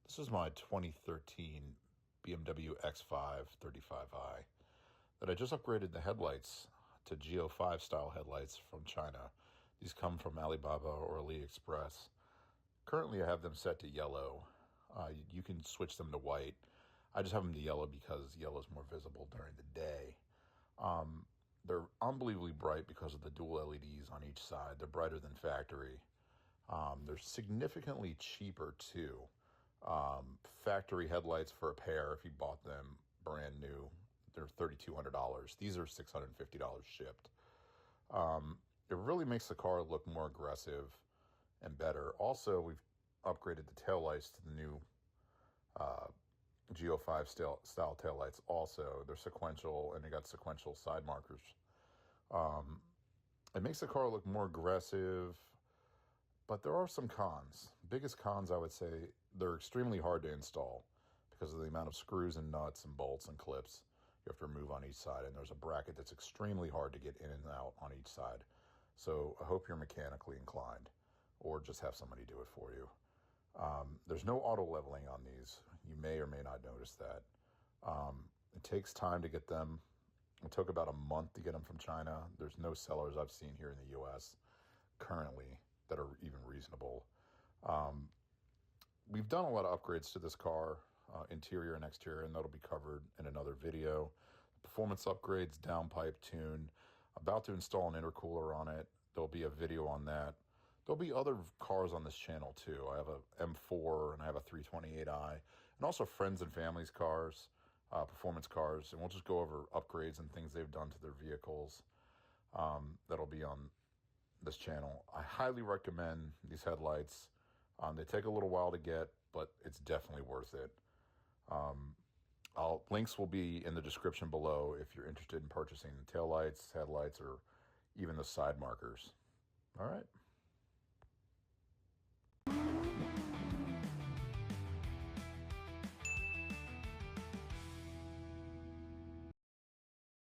This is my 2013 BMW X5 35i that I just upgraded the headlights to G05 style headlights from China. These come from Alibaba or AliExpress. Currently I have them set to yellow. You can switch them to white. I just have them to yellow because yellow is more visible during the day. They're unbelievably bright because of the dual LEDs on each side. They're brighter than factory. They're significantly cheaper too. Factory headlights for a pair, if you bought them brand new, they're $3,200. These are $650 shipped. It really makes the car look more aggressive and better. Also, we've upgraded the taillights to the new G05 style taillights also. They're sequential, and they got sequential side markers. It makes the car look more aggressive, but there are some cons. Biggest cons, I would say, they're extremely hard to install because of the amount of screws and nuts and bolts and clips you have to remove on each side. And there's a bracket that's extremely hard to get in and out on each side. So I hope you're mechanically inclined or just have somebody do it for you. There's no auto leveling on these. You may or may not notice that. It takes time to get them. It took about a month to get them from China. There's no sellers I've seen here in the US currently that are even reasonable. We've done a lot of upgrades to this car, interior and exterior, and that'll be covered in another video. Performance upgrades, downpipe tune, about to install an intercooler on it. There'll be a video on that. There'll be other cars on this channel too. I have a M4 and I have a 328i, and also friends and family's cars, performance cars, and we'll just go over upgrades and things they've done to their vehicles. That'll be on this channel. I highly recommend these headlights. They take a little while to get, but it's definitely worth it. Links will be in the description below if you're interested in purchasing the taillights, headlights, or even the side markers. All right.